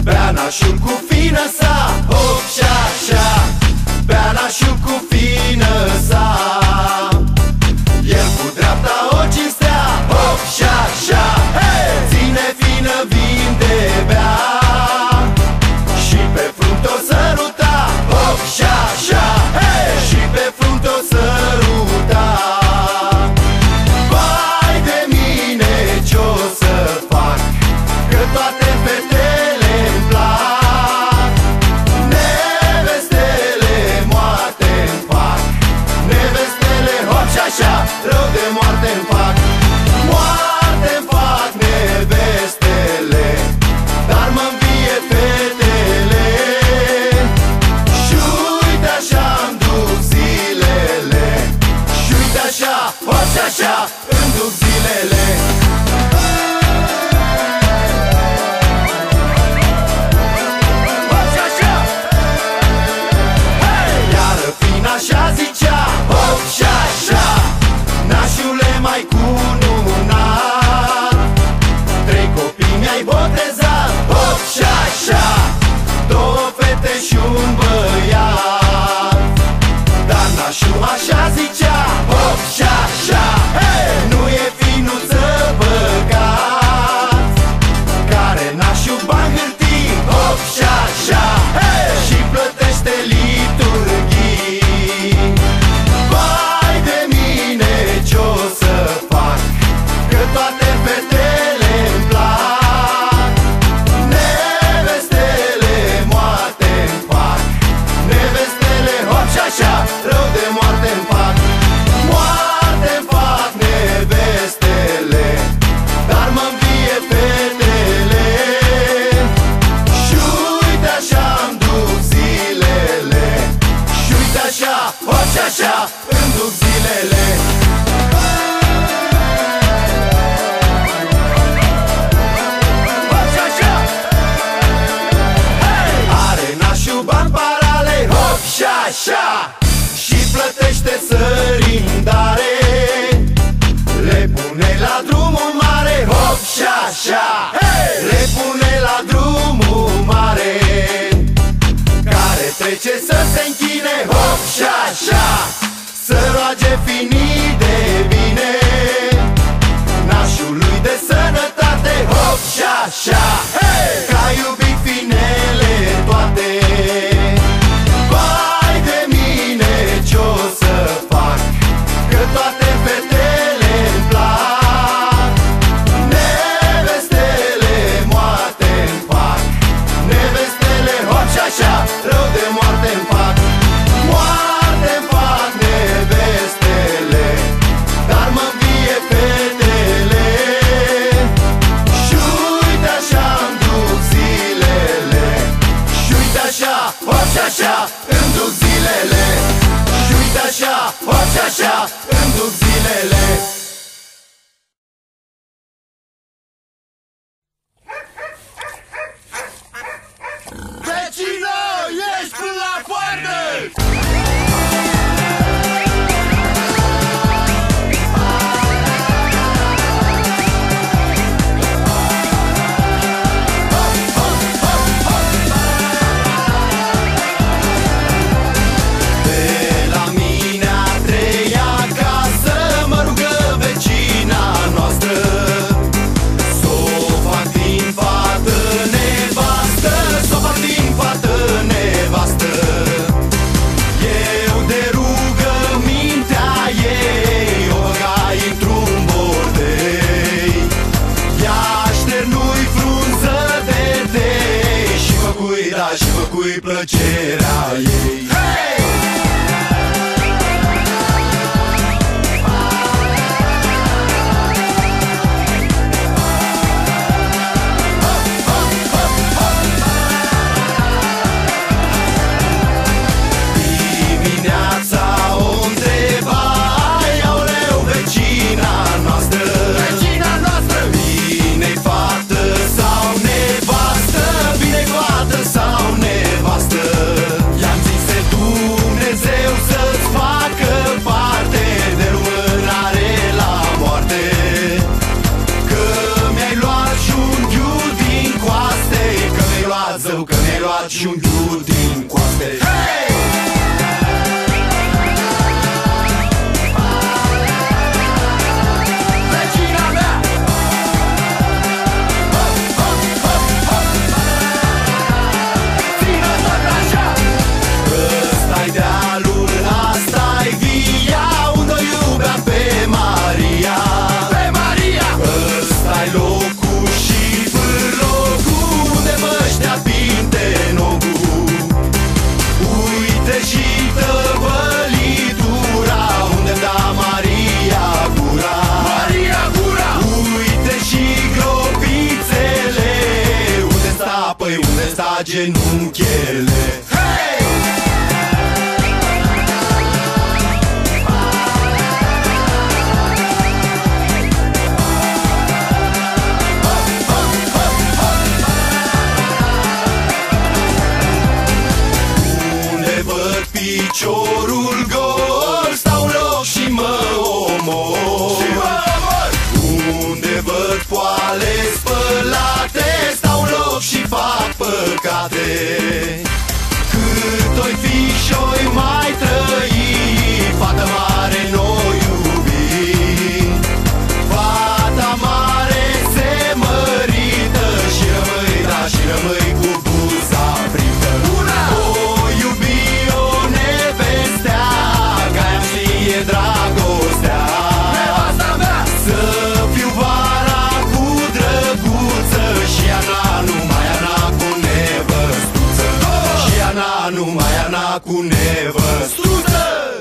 Beanașul cu fină sa, hop și așa. Beanașul cu fină sa. El cu dreapta o cinstea, hop și așa. Ține fină vin de bea și pe frunt o săruta, hop și așa. Și pe frunt o săruta. Vai de mine ce-o să fac, că toate fetele-mi plac. Nevestele moarte-mi fac, nevestele hop și așa, rău de moarte-mi fac. Moarte-mi fac nevestele, dar mă-mi vie fetele. Și uite așa-mi duc zilele, și uite așa, hop și așa, îmi duc zilele. Așa zicea, hop și așa, nașule mai cununat. 3 copii mi-ai botezat, hop și așa, 2 fete și un băiat. Dar nașul așa zicea, hop și așa, nu e finuță băgat, care nașul bani hârtii, hop și așa, și plătește liturghii. Vai de mine ce-o să fac, că toate fetele-mi plac. Nevestele moarte-mi fac, nevestele hop și așa, rău de moarte-mi fac. Moarte-mi fac nevestele, dar mă-mi vie fetele. Și uite așa-mi duc zilele, și uite așa, hop și așa, îmi duc zilele. Hop și așa. Are nașul bani parale, hop și așa, și plătește sărindare. Le pune la drumul mare, hop și așa, le pune la drumul mare, care trece să se închine, hop și așa, să roage finii de bine, nașului de sănătate, hop și așa, că a iubit finele toate. Vai de mine ce-o să fac, că toate fetele-mi plac. Nevestele moarte-mi fac, nevestele hop și așa, rău de moarte-mi fac. Moarte-mi fac nevestele, dar mă-mi vie fetele. Și uite așa-mi duc zilele, și uite așa, hop și așa, îmi duc zilele. Și uite așa, hop și așa, îmi duc zilele. Vecină, ești până la coadă! De la mine a 3-a casă mă rugă vecina noastră, s-o fac din fată nevastă, s-o fac din fată nevastă. Eu de rugămintea ei o băgai într-un bordei, ea șternui frunză de tei și făcui, da, și făcui plăcerea ei. Dimineața uită vălitura, unde-mi da Maria gura. Maria gura! Uite și gropițele, unde sta, păi unde sta genunchele. Hey! Piciorul gol, stau în loc și mă omor. Unde văd poale spălate, stau în loc și fac păcate. Cât oi fi și-oi mai trăi, fată mare n-o iubi. Fata mare se mărită și rămâi, da, și rămâi cu buza frită. Dragostea, nevasta mea, să fiu vara cu drăguță și Ana numai Ana cu nevăstuță. Și Ana numai Ana cu nevăstuță.